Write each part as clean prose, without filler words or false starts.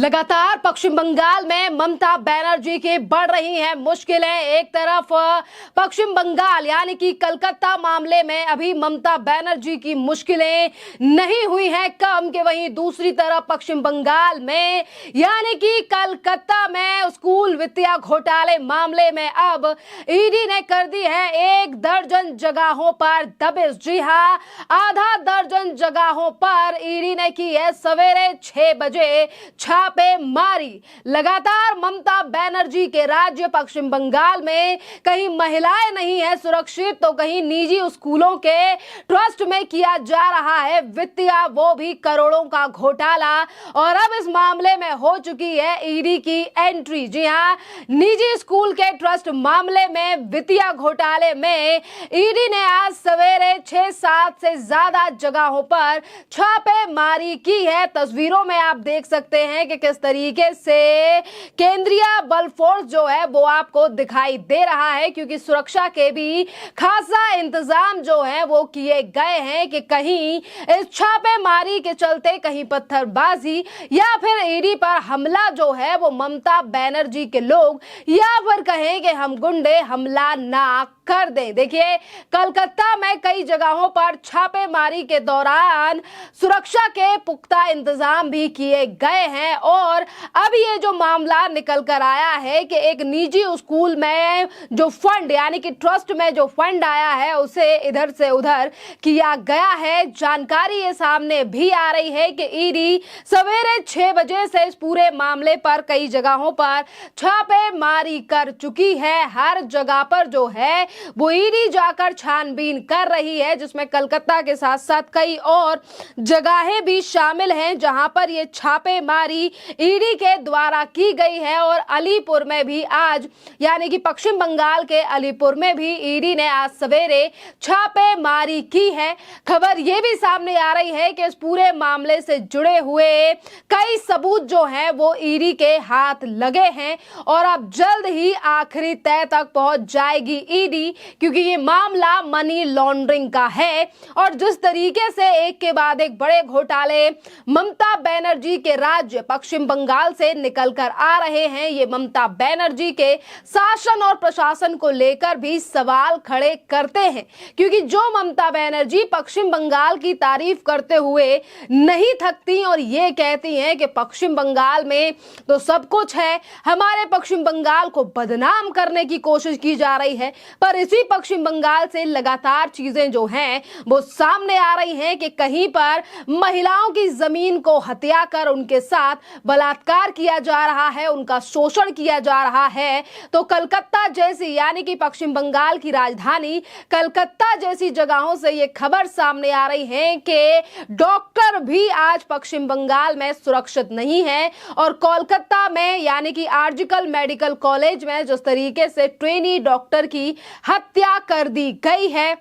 लगातार पश्चिम बंगाल में ममता बनर्जी की बढ़ रही हैं मुश्किलें। एक तरफ पश्चिम बंगाल यानी कि कलकत्ता मामले में अभी ममता बनर्जी की मुश्किलें नहीं हुई हैं कम, कि वहीं दूसरी तरफ पश्चिम बंगाल में यानी कि कलकत्ता में स्कूल वित्तीय घोटाले मामले में अब ईडी ने कर दी है 1 दर्जन जगहों पर दबिश। जी हां, आधा दर्जन जगहों पर ईडी ने की है सवेरे 6 बजे छापेमारी। लगातार ममता बनर्जी के राज्य पश्चिम बंगाल में कहीं महिलाएं नहीं है सुरक्षित, तो कहीं निजी स्कूलों के ट्रस्ट में किया जा रहा है वित्तीय, वो भी करोड़ों का घोटाला। और अब इस मामले में हो चुकी है ईडी की एंट्री। जी हां, निजी स्कूल के ट्रस्ट मामले में वित्तीय घोटाले में ईडी ने आज सवेरे 6-7 से ज्यादा जगहों पर छापेमारी की है। तस्वीरों में आप देख सकते हैं कि किस तरीके से केंद्रीय बल फोर्स जो है वो आपको दिखाई दे रहा है, क्योंकि सुरक्षा के भी खासा इंतजाम जो है वो किए गए हैं कि कहीं इस छापेमारी के चलते कहीं पत्थरबाजी या फिर ईडी पर हमला जो है वो ममता बनर्जी के लोग या फिर कहें कि हम गुंडे हमला ना कर दें। देखिए, कलकत्ता में कई जगहों पर छापेमारी के दौरान सुरक्षा के पुख्ता इंतजाम भी किए गए हैं। और अब ये जो मामला निकल कर आया है कि एक निजी स्कूल में जो फंड यानी कि ट्रस्ट में जो फंड आया है उसे इधर से उधर किया गया है। जानकारी ये सामने भी आ रही है कि ईडी सवेरे 6 बजे से इस पूरे मामले पर कई जगहों पर छापेमारी कर चुकी है। हर जगह पर जो है वो ईडी जाकर छानबीन कर रही है, जिसमें कलकत्ता के साथ साथ कई और जगहें भी शामिल हैं जहां पर ये छापेमारी ईडी के द्वारा की गई है। और अलीपुर में भी आज यानी कि पश्चिम बंगाल के अलीपुर में भी ईडी ने आज सवेरे छापेमारी की है। खबर ये भी सामने आ रही है कि इस पूरे मामले से जुड़े हुए कई सबूत जो हैं वो ईडी के हाथ लगे हैं और अब जल्द ही आखिरी तय तक पहुंच जाएगी ईडी, क्योंकि ये मामला मनी लॉन्ड्रिंग का है। और जिस तरीके से एक के बाद एक बड़े घोटाले ममता बनर्जी के राज्य पश्चिम बंगाल से निकल कर आ रहे हैं, ये ममता बनर्जी के शासन और प्रशासन को लेकर भी सवाल खड़े करते हैं, क्योंकि जो ममता बनर्जी पश्चिम बंगाल की तारीफ करते हुए नहीं थकती और ये कहती हैं कि पश्चिम बंगाल में तो सब कुछ है, हमारे पश्चिम बंगाल को बदनाम करने की कोशिश की जा रही है। पर इसी पश्चिम बंगाल से लगातार चीजें जो हैं वो सामने आ रही हैं कि कहीं पर महिलाओं की जमीन को हत्या कर उनके साथ बलात्कार किया जा रहा है, उनका शोषण किया जा रहा है। तो कलकत्ता जैसी यानी कि पश्चिम बंगाल की राजधानी कलकत्ता जैसी जगहों से ये खबर सामने आ रही है कि डॉक्टर भी आज पश्चिम बंगाल में सुरक्षित नहीं है। और कोलकाता में यानी कि आर्जिकल मेडिकल कॉलेज में जिस तरीके से ट्रेनी डॉक्टर की हत्या कर दी गई है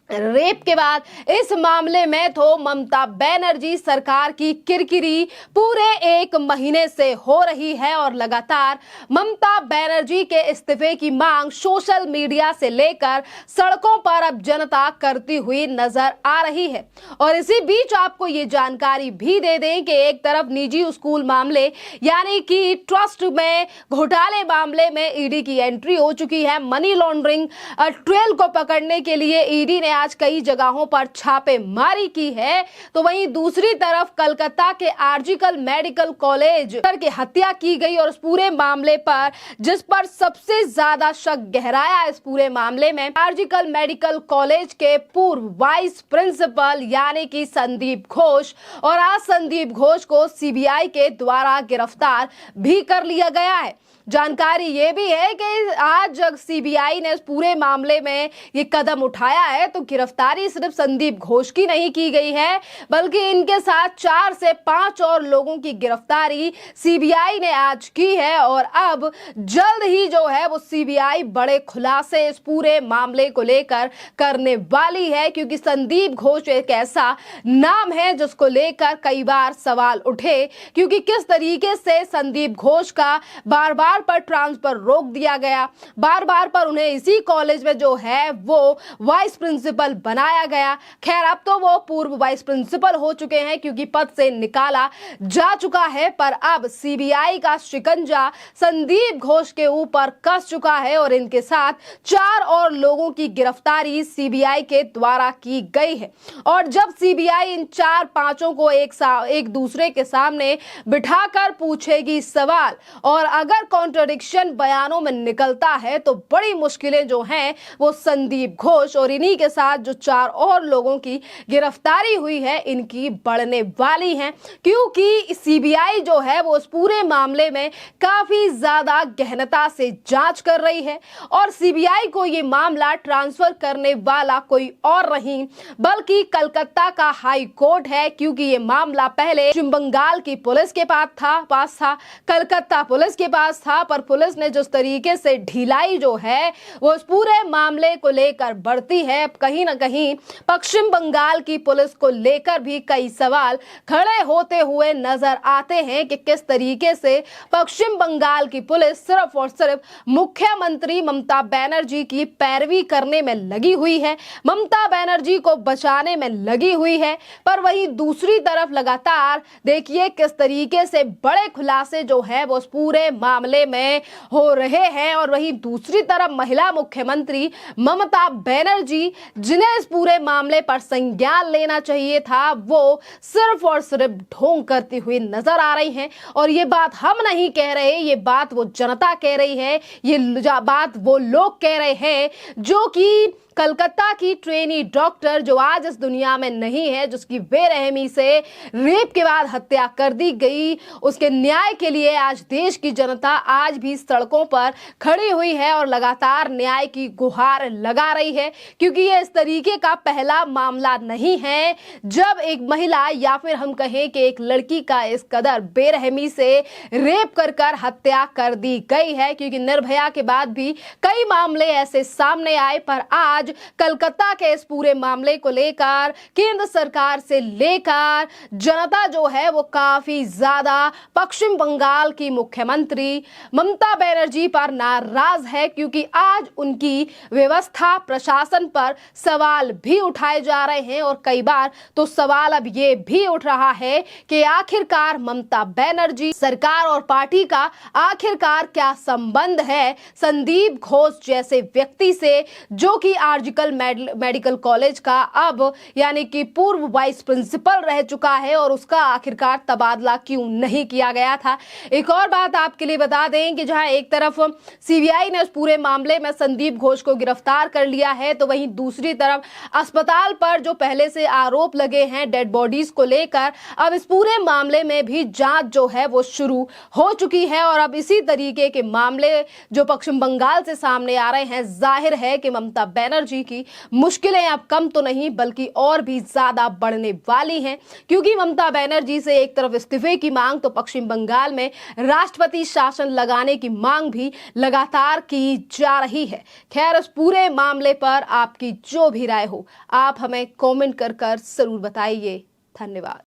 रेप के बाद, इस मामले में तो ममता बनर्जी सरकार की किरकिरी पूरे 1 महीने से हो रही है और लगातार ममता बनर्जी के इस्तीफे की मांग सोशल मीडिया से लेकर सड़कों पर अब जनता करती हुई नजर आ रही है। और इसी बीच आपको ये जानकारी भी दे दें कि एक तरफ निजी स्कूल मामले यानी कि ट्रस्ट में घोटाले मामले में ईडी की एंट्री हो चुकी है। मनी लॉन्ड्रिंग ट्रेल को पकड़ने के लिए ईडी ने आज कई जगहों पर छापेमारी की है। तो वहीं दूसरी तरफ कलकत्ता के आर्जिकल मेडिकल कॉलेज की हत्या की गई और इस पूरे मामले पर जिस पर सबसे ज्यादा शक गहराया इस पूरे मामले में आर्जिकल मेडिकल कॉलेज के पूर्व वाइस प्रिंसिपल यानी कि संदीप घोष। और आज संदीप घोष को सीबीआई के द्वारा गिरफ्तार भी कर लिया गया है। जानकारी ये भी है कि आज जब सीबीआई ने इस पूरे मामले में ये कदम उठाया है तो गिरफ्तारी सिर्फ संदीप घोष की नहीं की गई है, बल्कि इनके साथ 4 से 5 और लोगों की गिरफ्तारी सीबीआई ने आज की है। और अब जल्द ही जो है वो सीबीआई बड़े खुलासे इस पूरे मामले को लेकर करने वाली है, क्योंकि संदीप घोष एक ऐसा नाम है जिसको लेकर कई बार सवाल उठे, क्योंकि किस तरीके से संदीप घोष का बार बार पर ट्रांसफर रोक दिया गया, बार बार पर उन्हें इसी कॉलेज में जो है वो वाइस प्रिंसिपल प्रिंसिपल बनाया गया। खैर अब तो वो पूर्व वाइस प्रिंसिपल हो चुके हैं क्योंकि पद से निकाला जा चुका है, पर अब सीबीआई का शिकंजा संदीप घोष के ऊपर कस चुका है और इनके साथ 4 और लोगों की गिरफ्तारी सीबीआई के द्वारा की गई है। और जब सीबीआई इन 4-5 को एक दूसरे के सामने बिठाकर पूछेगी सवाल और अगर कॉन्ट्रडिक्शन बयानों में निकलता है तो बड़ी मुश्किलें जो हैं वो संदीप घोष और इन्हीं के साथ जो 4 और लोगों की गिरफ्तारी हुई है इनकी बढ़ने वाली हैं, क्योंकि सीबीआई जो है वो उस पूरे मामले में काफी ज्यादा गहनता से जांच कर रही है और सीबीआई को ये मामला ट्रांसफर करने वाला कोई और नहीं बल्कि कलकत्ता का हाई कोर्ट है, क्योंकि ये मामला पहले पश्चिम बंगाल की पुलिस के पास था, कलकत्ता पुलिस के पास था, पर पुलिस ने जिस तरीके से ढिलाई जो है वो उस पूरे मामले को लेकर बढ़ती है, कहीं ना कहीं पश्चिम बंगाल की पुलिस को लेकर भी कई सवाल खड़े होते हुए नजर आते हैं कि किस तरीके से पश्चिम बंगाल की पुलिस सिर्फ और सिर्फ मुख्यमंत्री ममता बनर्जी की पैरवी करने में लगी हुई है, ममता बनर्जी को बचाने में लगी हुई है। पर वहीं दूसरी तरफ लगातार देखिए किस तरीके से बड़े खुलासे जो है वो उस पूरे मामले में हो रहे हैं और वहीं दूसरी तरफ महिला मुख्यमंत्री ममता बनर्जी जिन्हें इस पूरे मामले पर संज्ञान लेना चाहिए था वो सिर्फ और सिर्फ ढोंग करती हुई नजर आ रही हैं। और ये बात हम नहीं कह रहे, ये बात वो जनता कह रही है, ये बात वो लोग कह रहे हैं जो कि कलकत्ता की ट्रेनी डॉक्टर जो आज इस दुनिया में नहीं है, जिसकी बेरहमी से रेप के बाद हत्या कर दी गई, उसके न्याय के लिए आज देश की जनता आज भी सड़कों पर खड़ी हुई है और लगातार न्याय की गुहार लगा रही है, क्योंकि ये इस तरीके का पहला मामला नहीं है जब एक महिला या फिर हम कहें कि एक लड़की का इस कदर बेरहमी से रेप कर हत्या कर दी गई है, क्योंकि निर्भया के बाद भी कई मामले ऐसे सामने आए। पर आज कलकत्ता के इस पूरे मामले को लेकर केंद्र सरकार से लेकर जनता जो है वो काफी ज्यादा पश्चिम बंगाल की मुख्यमंत्री ममता बनर्जी पर नाराज है, क्योंकि आज उनकी व्यवस्था प्रशासन पर सवाल भी उठाए जा रहे हैं और कई बार तो सवाल अब ये भी उठ रहा है कि आखिरकार ममता बनर्जी सरकार और पार्टी का आखिरकार क्या संबंध है संदीप घोष जैसे व्यक्ति से, जो कि आर्जिकल मेडिकल कॉलेज का अब यानी कि पूर्व वाइस प्रिंसिपल रह चुका है और उसका आखिरकार तबादला क्यों नहीं किया गया था। एक और बात आपके लिए बता दें कि जहां एक तरफ सीबीआई ने उस पूरे मामले में संदीप घोष को गिरफ्तार कर लिया है, तो वहीं दूसरी तरफ अस्पताल पर जो पहले से आरोप लगे हैं डेड बॉडीज को लेकर, अब इस पूरे मामले में भी जांच जो है वो शुरू हो चुकी है और अब इसी तरीके के मामले जो पश्चिम बंगाल से सामने आ रहे हैं, जाहिर है कि ममता बनर्जी की मुश्किलें अब कम तो नहीं बल्कि और भी ज्यादा बढ़ने वाली हैं, क्योंकि ममता बनर्जी से एक तरफ इस्तीफे की मांग तो पश्चिम बंगाल में राष्ट्रपति शासन लगाने की मांग भी लगातार की जा रही है। खैर इस पूरे मामले पर आपकी जो भी राय हो आप हमें कमेंट कर जरूर बताइए। धन्यवाद।